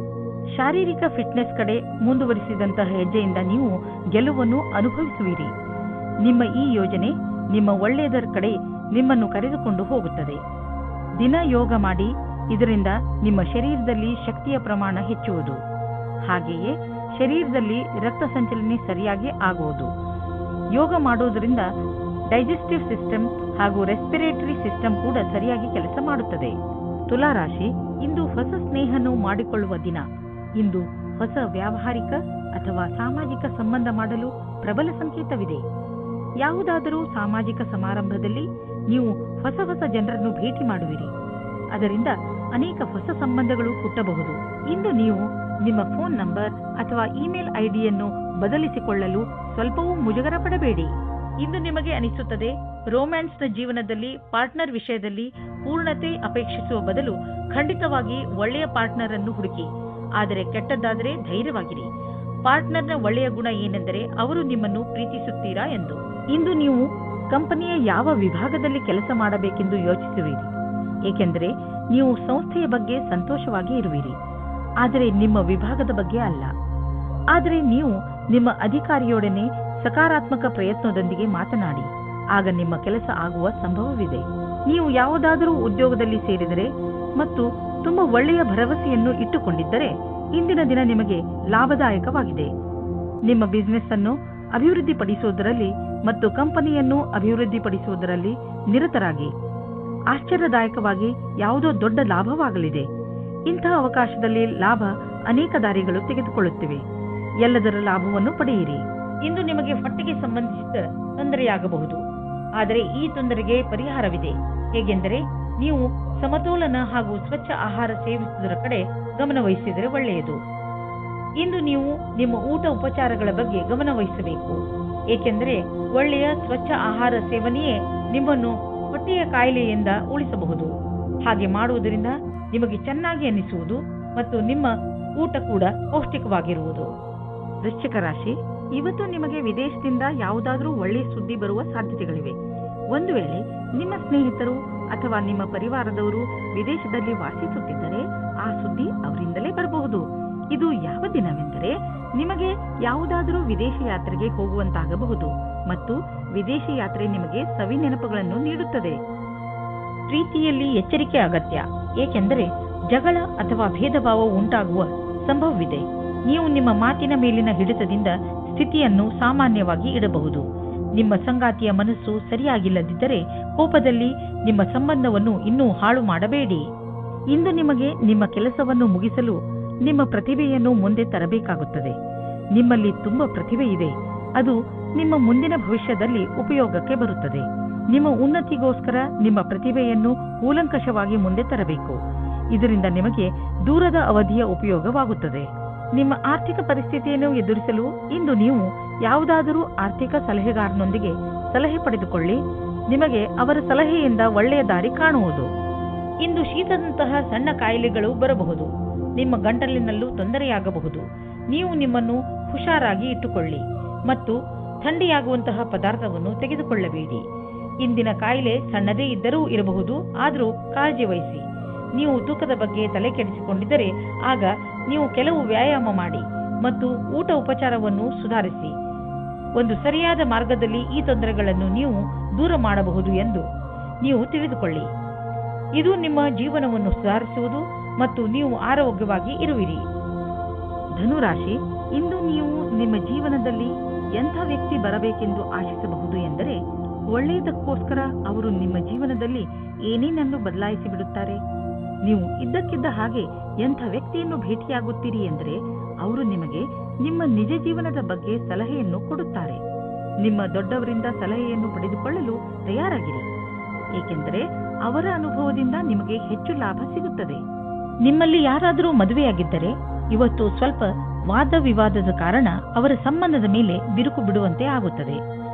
ಶಾರೀರಿಕ ಫಿಟ್ನೆಸ್ ಕಡೆ ಮುಂದುವರಿಸಿದಂತಹ ಹೆಜ್ಜೆಯಿಂದ ನೀವು ಗೆಲುವನ್ನು ಅನುಭವಿಸುವಿರಿ. ನಿಮ್ಮ ಈ ಯೋಜನೆ ನಿಮ್ಮ ಒಳ್ಳೆಯದರ ಕಡೆ ನಿಮ್ಮನ್ನು ಕರೆದುಕೊಂಡು ಹೋಗುತ್ತದೆ. ದಿನ ಯೋಗ ಮಾಡಿ. ಇದರಿಂದ ನಿಮ್ಮ ಶರೀರದಲ್ಲಿ ಶಕ್ತಿಯ ಪ್ರಮಾಣ ಹೆಚ್ಚುವುದು. ಹಾಗೆಯೇ ಶರೀರದಲ್ಲಿ ರಕ್ತ ಸಂಚಲನೆ ಸರಿಯಾಗಿ ಆಗುವುದು. ಯೋಗ ಮಾಡುವುದರಿಂದ ಡೈಜೆಸ್ಟಿವ್ ಸಿಸ್ಟಮ್ ಹಾಗೂ ರೆಸ್ಪಿರೇಟರಿ ಸಿಸ್ಟಮ್ ಕೂಡ ಸರಿಯಾಗಿ ಕೆಲಸ ಮಾಡುತ್ತದೆ. ತುಲಾ ರಾಶಿ, ಇಂದು ಹೊಸ ಸ್ನೇಹವನ್ನು ಮಾಡಿಕೊಳ್ಳುವ ದಿನ. ಇಂದು ಹೊಸ ವ್ಯಾವಹಾರಿಕ ಅಥವಾ ಸಾಮಾಜಿಕ ಸಂಬಂಧ ಮಾಡಲು ಪ್ರಬಲ ಸಂಕೇತವಿದೆ. ಯಾವುದಾದರೂ ಸಾಮಾಜಿಕ ಸಮಾರಂಭದಲ್ಲಿ ನೀವು ಹೊಸ ಹೊಸ ಜನರನ್ನು ಭೇಟಿ ಮಾಡುವಿರಿ. ಅದರಿಂದ ಅನೇಕ ಹೊಸ ಸಂಬಂಧಗಳು ಹುಟ್ಟಬಹುದು. ಇಂದು ನೀವು ನಿಮ್ಮ ಫೋನ್ ನಂಬರ್ ಅಥವಾ ಇಮೇಲ್ ಐಡಿಯನ್ನು ಬದಲಿಸಿಕೊಳ್ಳಲು ಸ್ವಲ್ಪವೂ ಮುಜುಗರ ಪಡಬೇಡಿ. ಇಂದು ನಿಮಗೆ ಅನಿಸುತ್ತದೆ ರೋಮ್ಯಾನ್ಸ್ನ ಜೀವನದಲ್ಲಿ ಪಾರ್ಟ್ನರ್ ವಿಷಯದಲ್ಲಿ ಪೂರ್ಣತೆ ಅಪೇಕ್ಷಿಸುವ ಬದಲು ಖಂಡಿತವಾಗಿ ಒಳ್ಳೆಯ ಪಾರ್ಟ್ನರ್ ಅನ್ನು ಹುಡುಕಿ. ಆದರೆ ಕೆಟ್ಟದ್ದಾದರೆ ಧೈರ್ಯವಾಗಿರಿ. ಪಾರ್ಟ್ನರ್ನ ಒಳ್ಳೆಯ ಗುಣ ಏನೆಂದರೆ ಅವರು ನಿಮ್ಮನ್ನು ಪ್ರೀತಿಸುತ್ತೀರಾ ಎಂದು. ಇಂದು ನೀವು ಕಂಪನಿಯ ಯಾವ ವಿಭಾಗದಲ್ಲಿ ಕೆಲಸ ಮಾಡಬೇಕೆಂದು ಯೋಚಿಸುವಿರಿ, ಏಕೆಂದರೆ ನೀವು ಸಂಸ್ಥೆಯ ಬಗ್ಗೆ ಸಂತೋಷವಾಗಿ ಇರುವಿರಿ, ಆದರೆ ನಿಮ್ಮ ವಿಭಾಗದ ಬಗ್ಗೆ ಅಲ್ಲ. ಆದರೆ ನೀವು ನಿಮ್ಮ ಅಧಿಕಾರಿಯೊಡನೆ ಸಕಾರಾತ್ಮಕ ಪ್ರಯತ್ನದೊಂದಿಗೆ ಮಾತನಾಡಿ, ಆಗ ನಿಮ್ಮ ಕೆಲಸ ಆಗುವ ಸಂಭವವಿದೆ. ನೀವು ಯಾವುದಾದರೂ ಉದ್ಯೋಗದಲ್ಲಿ ಸೇರಿದರೆ ಮತ್ತು ತುಂಬಾ ಒಳ್ಳೆಯ ಭರವಸೆಯನ್ನು ಇಟ್ಟುಕೊಂಡಿದ್ದರೆ ಇಂದಿನ ದಿನ ನಿಮಗೆ ಲಾಭದಾಯಕವಾಗಿದೆ. ನಿಮ್ಮ ಬಿಸಿನೆಸ್ ಅನ್ನು ಅಭಿವೃದ್ಧಿಪಡಿಸುವುದರಲ್ಲಿ ಮತ್ತು ಕಂಪನಿಯನ್ನು ಅಭಿವೃದ್ಧಿಪಡಿಸುವುದರಲ್ಲಿ ನಿರತರಾಗಿ. ಆಶ್ಚರ್ಯದಾಯಕವಾಗಿ ಯಾವುದೋ ದೊಡ್ಡ ಲಾಭವಾಗಲಿದೆ. ಇಂತಹ ಅವಕಾಶದಲ್ಲಿ ಲಾಭ ಅನೇಕ ದಾರಿಗಳು ತೆಗೆದುಕೊಳ್ಳುತ್ತಿವೆ. ಎಲ್ಲದರ ಲಾಭವನ್ನು ಪಡೆಯಿರಿ. ಇಂದು ನಿಮಗೆ ಹೊಟ್ಟೆಗೆ ಸಂಬಂಧಿಸಿದ ತೊಂದರೆಯಾಗಬಹುದು, ಆದರೆ ಈ ತೊಂದರೆಗೆ ಪರಿಹಾರವಿದೆ. ಹೇಗೆಂದರೆ ನೀವು ಸಮತೋಲನ ಹಾಗೂ ಸ್ವಚ್ಛ ಆಹಾರ ಸೇವಿಸುವುದರ ಕಡೆ ಗಮನವಹಿಸಿದರೆ ಒಳ್ಳೆಯದು. ಇಂದು ನೀವು ನಿಮ್ಮ ಊಟ ಉಪಚಾರಗಳ ಬಗ್ಗೆ ಗಮನವಹಿಸಬೇಕು, ಏಕೆಂದರೆ ಒಳ್ಳೆಯ ಸ್ವಚ್ಛ ಆಹಾರ ಸೇವನೆಯೇ ನಿಮ್ಮನ್ನು ಹೊಟ್ಟೆಯ ಕಾಯಿಲೆಯಿಂದ ಉಳಿಸಬಹುದು. ಹಾಗೆ ಮಾಡುವುದರಿಂದ ನಿಮಗೆ ಚೆನ್ನಾಗಿ ಅನಿಸುವುದು ಮತ್ತು ನಿಮ್ಮ ಊಟ ಕೂಡ ಪೌಷ್ಟಿಕವಾಗಿರುವುದು. ವೃಶ್ಚಿಕ ರಾಶಿ, ಇವತ್ತು ನಿಮಗೆ ವಿದೇಶದಿಂದ ಯಾವುದಾದರೂ ಒಳ್ಳೆಯ ಸುದ್ದಿ ಬರುವ ಸಾಧ್ಯತೆಗಳಿವೆ. ಒಂದು ವೇಳೆ ನಿಮ್ಮ ಸ್ನೇಹಿತರು ಅಥವಾ ನಿಮ್ಮ ಪರಿವಾರದವರು ವಿದೇಶದಲ್ಲಿ ವಾಸಿಸುತ್ತಿದ್ದರೆ ಆ ಸುದ್ದಿ ಅವರಿಂದಲೇ ಬರಬಹುದು. ಇದು ಯಾವ ದಿನವೆಂದರೆ ನಿಮಗೆ ಯಾವುದಾದರೂ ವಿದೇಶ ಯಾತ್ರೆಗೆ ಹೋಗುವಂತಾಗಬಹುದು ಮತ್ತು ವಿದೇಶ ಯಾತ್ರೆ ನಿಮಗೆ ಸವಿ ನೆನಪುಗಳನ್ನು ನೀಡುತ್ತದೆ. ಪ್ರೀತಿಯಲ್ಲಿ ಎಚ್ಚರಿಕೆ ಅಗತ್ಯ, ಏಕೆಂದರೆ ಜಗಳ ಅಥವಾ ಭೇದ ಭಾವ ಉಂಟಾಗುವ ಸಂಭವವಿದೆ. ನೀವು ನಿಮ್ಮ ಮಾತಿನ ಮೇಲಿನ ಹಿಡಿತದಿಂದ ಸ್ಥಿತಿಯನ್ನು ಸಾಮಾನ್ಯವಾಗಿ ಇಡಬಹುದು. ನಿಮ್ಮ ಸಂಗಾತಿಯ ಮನಸ್ಸು ಸರಿಯಾಗಿಲ್ಲದಿದ್ದರೆ ಕೋಪದಲ್ಲಿ ನಿಮ್ಮ ಸಂಬಂಧವನ್ನು ಇನ್ನೂ ಹಾಳು ಮಾಡಬೇಡಿ. ಇಂದು ನಿಮಗೆ ನಿಮ್ಮ ಕೆಲಸವನ್ನು ಮುಗಿಸಲು ನಿಮ್ಮ ಪ್ರತಿಭೆಯನ್ನು ಮುಂದೆ ತರಬೇಕಾಗುತ್ತದೆ. ನಿಮ್ಮಲ್ಲಿ ತುಂಬಾ ಪ್ರತಿಭೆ ಇದೆ, ಅದು ನಿಮ್ಮ ಮುಂದಿನ ಭವಿಷ್ಯದಲ್ಲಿ ಉಪಯೋಗಕ್ಕೆ ಬರುತ್ತದೆ. ನಿಮ್ಮ ಉನ್ನತಿಗೋಸ್ಕರ ನಿಮ್ಮ ಪ್ರತಿಭೆಯನ್ನು ಕೂಲಂಕಷವಾಗಿ ಮುಂದೆ ತರಬೇಕು. ಇದರಿಂದ ನಿಮಗೆ ದೂರದ ಅವಧಿಯ ಉಪಯೋಗವಾಗುತ್ತದೆ. ನಿಮ್ಮ ಆರ್ಥಿಕ ಪರಿಸ್ಥಿತಿಯನ್ನು ಎದುರಿಸಲು ಇಂದು ನೀವು ಯಾವುದಾದರೂ ಆರ್ಥಿಕ ಸಲಹೆಗಾರನೊಂದಿಗೆ ಸಲಹೆ ಪಡೆದುಕೊಳ್ಳಿ. ನಿಮಗೆ ಅವರ ಸಲಹೆಯಿಂದ ಒಳ್ಳೆಯ ದಾರಿ ಕಾಣುವುದು. ಇಂದು ಶೀತದಂತಹ ಸಣ್ಣ ಕಾಯಿಲೆಗಳು ಬರಬಹುದು. ನಿಮ್ಮ ಗಂಟಲಿನಲ್ಲೂ ತೊಂದರೆಯಾಗಬಹುದು. ನೀವು ನಿಮ್ಮನ್ನು ಹುಷಾರಾಗಿ ಇಟ್ಟುಕೊಳ್ಳಿ ಮತ್ತು ಥಂಡಿಯಾಗುವಂತಹ ಪದಾರ್ಥವನ್ನು ತೆಗೆದುಕೊಳ್ಳಬೇಡಿ. ಇಂದಿನ ಕಾಯಿಲೆ ಸಣ್ಣದೇ ಇದ್ದರೂ ಇರಬಹುದು, ಆದರೂ ಕಾಳಜಿ ವಹಿಸಿ. ನೀವು ತೂಕದ ಬಗ್ಗೆ ತಲೆ ಕೆಡಿಸಿಕೊಂಡಿದ್ದರೆ ಆಗ ನೀವು ಕೆಲವು ವ್ಯಾಯಾಮ ಮಾಡಿ ಮತ್ತು ಊಟ ಉಪಚಾರವನ್ನು ಸುಧಾರಿಸಿ. ಒಂದು ಸರಿಯಾದ ಮಾರ್ಗದಲ್ಲಿ ಈ ತೊಂದರೆಗಳನ್ನು ನೀವು ದೂರ ಮಾಡಬಹುದು ಎಂದು ನೀವು ತಿಳಿದುಕೊಳ್ಳಿ. ಇದು ನಿಮ್ಮ ಜೀವನವನ್ನು ಸುಧಾರಿಸುವುದು ಮತ್ತು ನೀವು ಆರೋಗ್ಯವಾಗಿ ಇರುವಿರಿ. ಧನುರಾಶಿ, ಇಂದು ನೀವು ನಿಮ್ಮ ಜೀವನದಲ್ಲಿ ಎಂಥ ವ್ಯಕ್ತಿ ಬರಬೇಕೆಂದು ಆಶಿಸಬಹುದು ಎಂದರೆ ಒಳ್ಳೆಯದಕ್ಕೋಸ್ಕರ ಅವರು ನಿಮ್ಮ ಜೀವನದಲ್ಲಿ ಏನೇನನ್ನು ಬದಲಾಯಿಸಿ ಬಿಡುತ್ತಾರೆ. ನೀವು ಇದ್ದಕ್ಕಿದ್ದ ಹಾಗೆ ಎಂಥ ವ್ಯಕ್ತಿಯನ್ನು ಭೇಟಿಯಾಗುತ್ತೀರಿ ಎಂದರೆ ಅವರು ನಿಮಗೆ ನಿಮ್ಮ ನಿಜ ಜೀವನದ ಬಗ್ಗೆ ಸಲಹೆಯನ್ನು ಕೊಡುತ್ತಾರೆ. ನಿಮ್ಮ ದೊಡ್ಡವರಿಂದ ಸಲಹೆಯನ್ನು ಪಡೆದುಕೊಳ್ಳಲು ತಯಾರಾಗಿರಿ, ಏಕೆಂದರೆ ಅವರ ಅನುಭವದಿಂದ ನಿಮಗೆ ಹೆಚ್ಚು ಲಾಭ ಸಿಗುತ್ತದೆ. ನಿಮ್ಮಲ್ಲಿ ಯಾರಾದರೂ ಮದುವೆಯಾಗಿದ್ದರೆ ಇವತ್ತು ಸ್ವಲ್ಪ ವಾದ ವಿವಾದದ ಕಾರಣ ಅವರ ಸಂಬಂಧದ ಮೇಲೆ ಬಿರುಕು ಬಿಡುವಂತೆ ಆಗುತ್ತದೆ.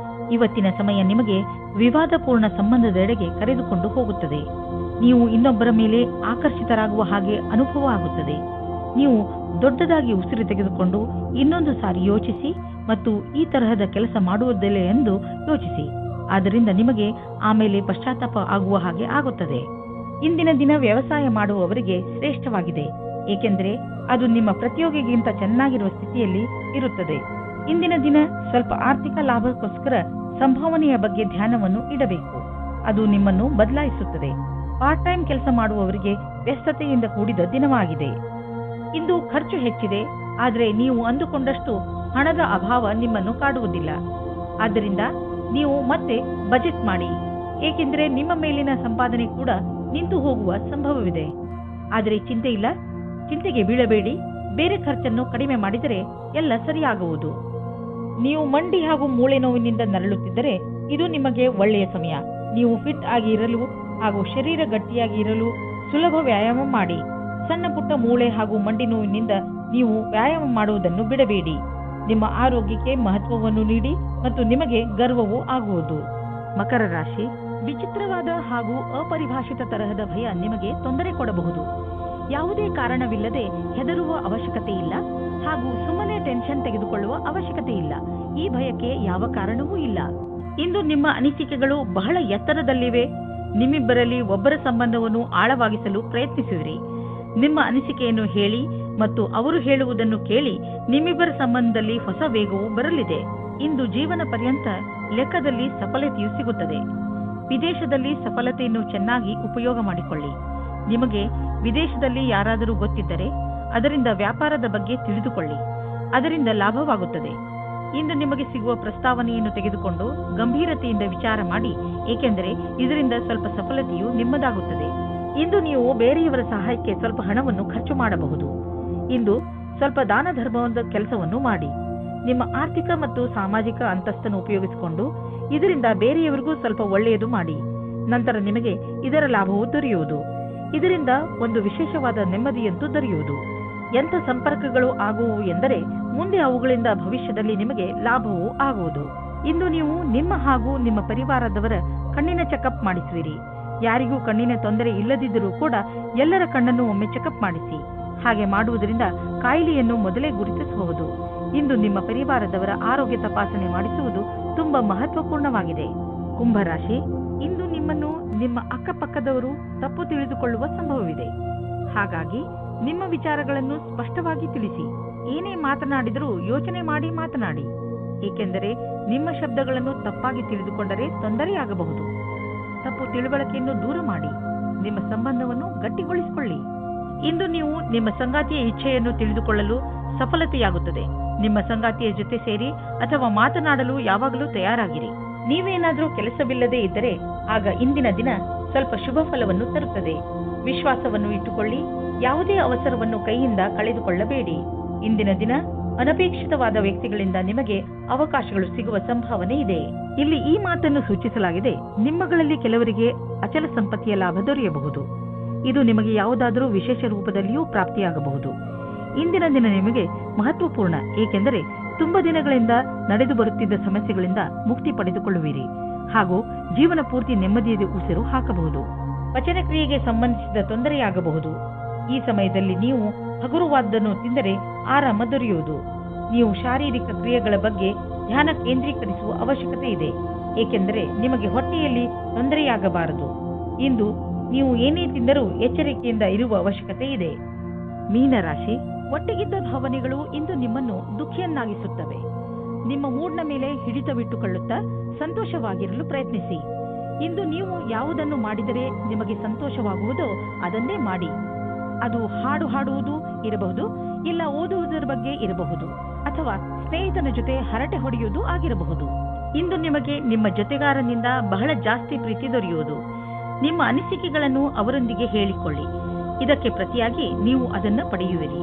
ಇವತ್ತಿನ ಸಮಯ ನಿಮಗೆ ವಿವಾದಪೂರ್ಣ ಸಂಬಂಧದೆಡೆಗೆ ಕರೆದುಕೊಂಡು ಹೋಗುತ್ತದೆ. ನೀವು ಇನ್ನೊಬ್ಬರ ಮೇಲೆ ಆಕರ್ಷಿತರಾಗುವ ಹಾಗೆ ಅನುಭವ ಆಗುತ್ತದೆ. ನೀವು ದೊಡ್ಡದಾಗಿ ಉಸಿರು ತೆಗೆದುಕೊಂಡು ಇನ್ನೊಂದು ಸಾರಿ ಯೋಚಿಸಿ ಮತ್ತು ಈ ತರಹದ ಕೆಲಸ ಮಾಡುವುದಿಲ್ಲ ಎಂದು ಯೋಚಿಸಿ. ಆದ್ದರಿಂದ ನಿಮಗೆ ಆಮೇಲೆ ಪಶ್ಚಾತ್ತಾಪ ಆಗುವ ಹಾಗೆ ಆಗುತ್ತದೆ. ಇಂದಿನ ದಿನ ವ್ಯವಸಾಯ ಮಾಡುವವರಿಗೆ ಶ್ರೇಷ್ಠವಾಗಿದೆ, ಏಕೆಂದರೆ ಅದು ನಿಮ್ಮ ಪ್ರತಿಯೋಗಿಗಿಂತ ಚೆನ್ನಾಗಿರುವ ಸ್ಥಿತಿಯಲ್ಲಿ ಇರುತ್ತದೆ. ಇಂದಿನ ದಿನ ಸ್ವಲ್ಪ ಆರ್ಥಿಕ ಲಾಭಕ್ಕೋಸ್ಕರ ಸಂಭಾವನೆಯ ಬಗ್ಗೆ ಧ್ಯಾನವನ್ನು ಇಡಬೇಕು. ಅದು ನಿಮ್ಮನ್ನು ಬದಲಾಯಿಸುತ್ತದೆ. ಪಾರ್ಟ್ ಟೈಮ್ ಕೆಲಸ ಮಾಡುವವರಿಗೆ ವ್ಯಸ್ತತೆಯಿಂದ ಕೂಡಿದ ದಿನವಾಗಿದೆ. ಇಂದು ಖರ್ಚು ಹೆಚ್ಚಿದೆ, ಆದರೆ ನೀವು ಅಂದುಕೊಂಡಷ್ಟು ಹಣದ ಅಭಾವ ನಿಮ್ಮನ್ನು ಕಾಡುವುದಿಲ್ಲ. ಆದ್ದರಿಂದ ನೀವು ಮತ್ತೆ ಬಜೆಟ್ ಮಾಡಿ, ಏಕೆಂದರೆ ನಿಮ್ಮ ಮೇಲಿನ ಸಂಪಾದನೆ ಕೂಡ ನಿಂತು ಹೋಗುವ ಸಂಭವವಿದೆ. ಆದರೆ ಚಿಂತೆ ಇಲ್ಲ, ಚಿಂತೆಗೆ ಬೀಳಬೇಡಿ. ಬೇರೆ ಖರ್ಚನ್ನು ಕಡಿಮೆ ಮಾಡಿದರೆ ಎಲ್ಲ ಸರಿಯಾಗುವುದು. ನೀವು ಮಂಡಿ ಹಾಗೂ ಮೂಳೆ ನೋವಿನಿಂದ ನರಳುತ್ತಿದ್ದರೆ ಇದು ನಿಮಗೆ ಒಳ್ಳೆಯ ಸಮಯ. ನೀವು ಫಿಟ್ ಆಗಿ ಇರಲು ಹಾಗೂ ಶರೀರ ಗಟ್ಟಿಯಾಗಿ ಇರಲು ಸುಲಭ ವ್ಯಾಯಾಮ ಮಾಡಿ. ಸಣ್ಣ ಪುಟ್ಟ ಮೂಳೆ ಹಾಗೂ ಮಂಡಿ ನೋವಿನಿಂದ ನೀವು ವ್ಯಾಯಾಮ ಮಾಡುವುದನ್ನು ಬಿಡಬೇಡಿ. ನಿಮ್ಮ ಆರೋಗ್ಯಕ್ಕೆ ಮಹತ್ವವನ್ನು ನೀಡಿ ಮತ್ತು ನಿಮಗೆ ಗರ್ವವೂ ಆಗುವುದು. ಮಕರ ರಾಶಿ, ವಿಚಿತ್ರವಾದ ಹಾಗೂ ಅಪರಿಭಾಷಿತ ತರಹದ ಭಯ ನಿಮಗೆ ತೊಂದರೆ ಕೊಡಬಹುದು. ಯಾವುದೇ ಕಾರಣವಿಲ್ಲದೆ ಹೆದರುವ ಅವಶ್ಯಕತೆ ಇಲ್ಲ ಹಾಗೂ ಸುಮ್ಮನೆ ಟೆನ್ಷನ್ ತೆಗೆದುಕೊಳ್ಳುವ ಅವಶ್ಯಕತೆ ಇಲ್ಲ. ಈ ಭಯಕ್ಕೆ ಯಾವ ಕಾರಣವೂ ಇಲ್ಲ. ಇಂದು ನಿಮ್ಮ ಅನಿಸಿಕೆಗಳು ಬಹಳ ಎತ್ತರದಲ್ಲಿವೆ. ನಿಮ್ಮಿಬ್ಬರಲ್ಲಿ ಒಬ್ಬರ ಸಂಬಂಧವನ್ನು ಆಳವಾಗಿಸಲು ಪ್ರಯತ್ನಿಸಿದ್ರಿ. ನಿಮ್ಮ ಅನಿಸಿಕೆಯನ್ನು ಹೇಳಿ ಮತ್ತು ಅವರು ಹೇಳುವುದನ್ನು ಕೇಳಿ ನಿಮ್ಮಿಬ್ಬರ ಸಂಬಂಧದಲ್ಲಿ ಹೊಸ ವೇಗವು ಬರಲಿದೆ. ಇಂದು ಜೀವನ ಪರ್ಯಂತ ಲೆಕ್ಕದಲ್ಲಿ ಸಫಲತೆಯು ಸಿಗುತ್ತದೆ. ವಿದೇಶದಲ್ಲಿ ಸಫಲತೆಯನ್ನು ಚೆನ್ನಾಗಿ ಉಪಯೋಗ ಮಾಡಿಕೊಳ್ಳಿ. ನಿಮಗೆ ವಿದೇಶದಲ್ಲಿ ಯಾರಾದರೂ ಗೊತ್ತಿದ್ದರೆ ಅದರಿಂದ ವ್ಯಾಪಾರದ ಬಗ್ಗೆ ತಿಳಿದುಕೊಳ್ಳಿ. ಅದರಿಂದ ಲಾಭವಾಗುತ್ತದೆ. ಇಂದು ನಿಮಗೆ ಸಿಗುವ ಪ್ರಸ್ತಾವನೆಯನ್ನು ತೆಗೆದುಕೊಂಡು ಗಂಭೀರತೆಯಿಂದ ವಿಚಾರ ಮಾಡಿ, ಏಕೆಂದರೆ ಇದರಿಂದ ಸ್ವಲ್ಪ ಸಫಲತೆಯು ನಿಮ್ಮದಾಗುತ್ತದೆ. ಇಂದು ನೀವು ಬೇರೆಯವರ ಸಹಾಯಕ್ಕೆ ಸ್ವಲ್ಪ ಹಣವನ್ನು ಖರ್ಚು ಮಾಡಬಹುದು. ಇಂದು ಸ್ವಲ್ಪ ದಾನ ಧರ್ಮದ ಕೆಲಸವನ್ನು ಮಾಡಿ. ನಿಮ್ಮ ಆರ್ಥಿಕ ಮತ್ತು ಸಾಮಾಜಿಕ ಅಂತಸ್ತನ್ನು ಉಪಯೋಗಿಸಿಕೊಂಡು ಇದರಿಂದ ಬೇರೆಯವರಿಗೂ ಸ್ವಲ್ಪ ಒಳ್ಳೆಯದು ಮಾಡಿ. ನಂತರ ನಿಮಗೆ ಇದರ ಲಾಭವು ದೊರೆಯುವುದು. ಇದರಿಂದ ಒಂದು ವಿಶೇಷವಾದ ನೆಮ್ಮದಿಯಂತೂ ದೊರೆಯುವುದು. ಎಂಥ ಸಂಪರ್ಕಗಳು ಆಗುವು ಎಂದರೆ ಮುಂದೆ ಅವುಗಳಿಂದ ಭವಿಷ್ಯದಲ್ಲಿ ನಿಮಗೆ ಲಾಭವೂ ಆಗುವುದು. ಇಂದು ನೀವು ನಿಮ್ಮ ಹಾಗೂ ನಿಮ್ಮ ಪರಿವಾರದವರ ಕಣ್ಣಿನ ಚೆಕಪ್ ಮಾಡಿಸುವಿರಿ. ಯಾರಿಗೂ ಕಣ್ಣಿನ ತೊಂದರೆ ಇಲ್ಲದಿದ್ದರೂ ಕೂಡ ಎಲ್ಲರ ಕಣ್ಣನ್ನು ಒಮ್ಮೆ ಚೆಕಪ್ ಮಾಡಿಸಿ. ಹಾಗೆ ಮಾಡುವುದರಿಂದ ಕಾಯಿಲೆಯನ್ನು ಮೊದಲೇ ಗುರುತಿಸಬಹುದು. ಇಂದು ನಿಮ್ಮ ಪರಿವಾರದವರ ಆರೋಗ್ಯ ತಪಾಸಣೆ ಮಾಡಿಸುವುದು ತುಂಬಾ ಮಹತ್ವಪೂರ್ಣವಾಗಿದೆ. ಕುಂಭರಾಶಿ, ಇಂದು ನಿಮ್ಮನ್ನು ನಿಮ್ಮ ಅಕ್ಕಪಕ್ಕದವರು ತಪ್ಪು ತಿಳಿದುಕೊಳ್ಳುವ ಸಂಭವವಿದೆ. ಹಾಗಾಗಿ ನಿಮ್ಮ ವಿಚಾರಗಳನ್ನು ಸ್ಪಷ್ಟವಾಗಿ ತಿಳಿಸಿ. ಏನೇ ಮಾತನಾಡಿದರೂ ಯೋಚನೆ ಮಾಡಿ ಮಾತನಾಡಿ. ಏಕೆಂದರೆ ನಿಮ್ಮ ಶಬ್ದಗಳನ್ನು ತಪ್ಪಾಗಿ ತಿಳಿದುಕೊಂಡರೆ ತೊಂದರೆಯಾಗಬಹುದು. ತಪ್ಪು ತಿಳುವಳಿಕೆಯನ್ನು ದೂರ ಮಾಡಿ. ನಿಮ್ಮ ಸಂಬಂಧವನ್ನು ಗಟ್ಟಿಗೊಳಿಸಿಕೊಳ್ಳಿ. ಇಂದು ನೀವು ನಿಮ್ಮ ಸಂಗಾತಿಯ ಇಚ್ಛೆಯನ್ನು ತಿಳಿದುಕೊಳ್ಳಲು ಸಫಲತೆಯಾಗುತ್ತದೆ. ನಿಮ್ಮ ಸಂಗಾತಿಯ ಜೊತೆ ಸೇರಿ ಅಥವಾ ಮಾತನಾಡಲು ಯಾವಾಗಲೂ ತಯಾರಾಗಿರಿ. ನೀವೇನಾದರೂ ಕೆಲಸವಿಲ್ಲದೆ ಇದ್ದರೆ ಆಗ ಇಂದಿನ ದಿನ ಸ್ವಲ್ಪ ಶುಭ ಫಲವನ್ನು ತರುತ್ತದೆ. ವಿಶ್ವಾಸವನ್ನು ಇಟ್ಟುಕೊಳ್ಳಿ. ಯಾವುದೇ ಅವಸರವನ್ನು ಕೈಯಿಂದ ಕಳೆದುಕೊಳ್ಳಬೇಡಿ. ಇಂದಿನ ದಿನ ಅನಪೇಕ್ಷಿತವಾದ ವ್ಯಕ್ತಿಗಳಿಂದ ನಿಮಗೆ ಅವಕಾಶಗಳು ಸಿಗುವ ಸಂಭಾವನೆ ಇದೆ. ಇಲ್ಲಿ ಈ ಮಾತನ್ನು ಸೂಚಿಸಲಾಗಿದೆ, ನಿಮ್ಮಗಳಲ್ಲಿ ಕೆಲವರಿಗೆ ಅಚಲ ಸಂಪತ್ತಿಯ ಲಾಭ ದೊರೆಯಬಹುದು. ಇದು ನಿಮಗೆ ಯಾವುದಾದರೂ ವಿಶೇಷ ರೂಪದಲ್ಲಿಯೂ ಪ್ರಾಪ್ತಿಯಾಗಬಹುದು. ಇಂದಿನ ದಿನ ನಿಮಗೆ ಮಹತ್ವಪೂರ್ಣ, ಏಕೆಂದರೆ ತುಂಬಾ ದಿನಗಳಿಂದ ನಡೆದು ಬರುತ್ತಿದ್ದ ಸಮಸ್ಯೆಗಳಿಂದ ಮುಕ್ತಿ ಪಡೆದುಕೊಳ್ಳುವಿರಿ ಹಾಗೂ ಜೀವನ ಪೂರ್ತಿ ನೆಮ್ಮದಿಯ ಉಸಿರು ಹಾಕಬಹುದು. ಪಚನ ಕ್ರಿಯೆಗೆ ಸಂಬಂಧಿಸಿದ ತೊಂದರೆಯಾಗಬಹುದು. ಈ ಸಮಯದಲ್ಲಿ ನೀವು ಹಗುರವಾದನ್ನು ತಿಂದರೆ ಆರಾಮ ದೊರೆಯುವುದು. ನೀವು ಶಾರೀರಿಕ ಕ್ರಿಯೆಗಳ ಬಗ್ಗೆ ಧ್ಯಾನ ಕೇಂದ್ರೀಕರಿಸುವ ಅವಶ್ಯಕತೆ ಇದೆ, ಏಕೆಂದರೆ ನಿಮಗೆ ಹೊಟ್ಟೆಯಲ್ಲಿ ತೊಂದರೆಯಾಗಬಾರದು. ಇಂದು ನೀವು ಏನೇ ತಿಂದರೂ ಎಚ್ಚರಿಕೆಯಿಂದ ಇರುವ ಅವಶ್ಯಕತೆ ಇದೆ. ಮೀನರಾಶಿ, ಒಟ್ಟಿಗಿದ್ದ ಭಾವನೆಗಳು ಇಂದು ನಿಮ್ಮನ್ನು ದುಃಖಿಯನ್ನಾಗಿಸುತ್ತವೆ. ನಿಮ್ಮ ಮೂಡ್ನ ಮೇಲೆ ಹಿಡಿತವಿಟ್ಟುಕೊಳ್ಳುತ್ತಾ ಸಂತೋಷವಾಗಿರಲು ಪ್ರಯತ್ನಿಸಿ. ಇಂದು ನೀವು ಯಾವುದನ್ನು ಮಾಡಿದರೆ ನಿಮಗೆ ಸಂತೋಷವಾಗುವುದೋ ಅದನ್ನೇ ಮಾಡಿ. ಅದು ಹಾಡು ಹಾಡುವುದು ಇರಬಹುದು, ಇಲ್ಲ ಓದುವುದರ ಬಗ್ಗೆ ಇರಬಹುದು, ಅಥವಾ ಸ್ನೇಹಿತನ ಜೊತೆ ಹರಟೆ ಹೊಡೆಯುವುದು ಆಗಿರಬಹುದು. ಇಂದು ನಿಮಗೆ ನಿಮ್ಮ ಜೊತೆಗಾರನಿಂದ ಬಹಳ ಜಾಸ್ತಿ ಪ್ರೀತಿ ದೊರೆಯುವುದು. ನಿಮ್ಮ ಅನಿಸಿಕೆಗಳನ್ನು ಅವರೊಂದಿಗೆ ಹೇಳಿಕೊಳ್ಳಿ. ಇದಕ್ಕೆ ಪ್ರತಿಯಾಗಿ ನೀವು ಅದನ್ನು ಪಡೆಯುವಿರಿ.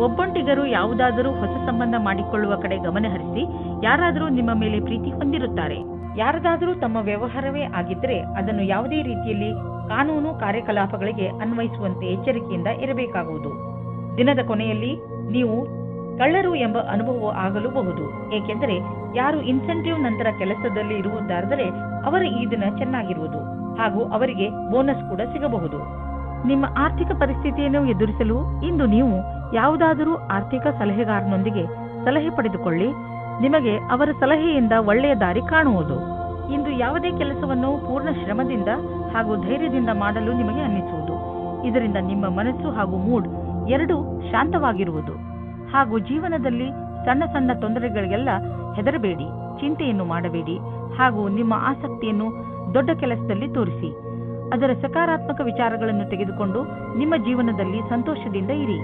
ಒಬ್ಬೊಂಟಿಗರು ಯಾವುದಾದರೂ ಹೊಸ ಸಂಬಂಧ ಮಾಡಿಕೊಳ್ಳುವ ಕಡೆ ಗಮನ ಹರಿಸಿ. ಯಾರಾದರೂ ನಿಮ್ಮ ಮೇಲೆ ಪ್ರೀತಿ ಹೊಂದಿರುತ್ತಾರೆ. ಯಾರದಾದರೂ ತಮ್ಮ ವ್ಯವಹಾರವೇ ಆಗಿದ್ದರೆ ಅದನ್ನು ಯಾವುದೇ ರೀತಿಯಲ್ಲಿ ಕಾನೂನು ಕಾರ್ಯಕಲಾಪಗಳಿಗೆ ಅನ್ವಯಿಸುವಂತೆ ಎಚ್ಚರಿಕೆಯಿಂದ ಇರಬೇಕಾಗುವುದು. ದಿನದ ಕೊನೆಯಲ್ಲಿ ನೀವು ಕಳ್ಳರು ಎಂಬ ಅನುಭವ ಆಗಲೂಬಹುದು, ಏಕೆಂದರೆ ಯಾರು ಇನ್ಸೆಂಟಿವ್ ನಂತರ ಕೆಲಸದಲ್ಲಿ ಇರುವುದಾದರೆ ಅವರ ಈ ದಿನ ಚೆನ್ನಾಗಿರುವುದು ಹಾಗೂ ಅವರಿಗೆ ಬೋನಸ್ ಕೂಡ ಸಿಗಬಹುದು. ನಿಮ್ಮ ಆರ್ಥಿಕ ಪರಿಸ್ಥಿತಿಯನ್ನು ಎದುರಿಸಲು ಇಂದು ನೀವು ಯಾವುದಾದರೂ ಆರ್ಥಿಕ ಸಲಹೆಗಾರನೊಂದಿಗೆ ಸಲಹೆ ಪಡೆದುಕೊಳ್ಳಿ. ನಿಮಗೆ ಅವರ ಸಲಹೆಯಿಂದ ಒಳ್ಳೆಯ ದಾರಿ ಕಾಣುವುದು. ಇಂದು ಯಾವುದೇ ಕೆಲಸವನ್ನು ಪೂರ್ಣ ಶ್ರಮದಿಂದ ಹಾಗೂ ಧೈರ್ಯದಿಂದ ಮಾಡಲು ನಿಮಗೆ ಅನ್ನಿಸುವುದು. ಇದರಿಂದ ನಿಮ್ಮ ಮನಸ್ಸು ಹಾಗೂ ಮೂಡ್ ಎರಡೂ ಶಾಂತವಾಗಿರುವುದು. ಹಾಗೂ ಜೀವನದಲ್ಲಿ ಸಣ್ಣ ಸಣ್ಣ ತೊಂದರೆಗಳಿಗೆಲ್ಲ ಹೆದರಬೇಡಿ, ಚಿಂತೆಯನ್ನು ಮಾಡಬೇಡಿ ಹಾಗೂ ನಿಮ್ಮ ಆಸಕ್ತಿಯನ್ನು ದೊಡ್ಡ ಕೆಲಸದಲ್ಲಿ ತೋರಿಸಿ. ಅದರ ಸಕಾರಾತ್ಮಕ ವಿಚಾರಗಳನ್ನು ತೆಗೆದುಕೊಂಡು ನಿಮ್ಮ ಜೀವನದಲ್ಲಿ ಸಂತೋಷದಿಂದ ಇರಿ.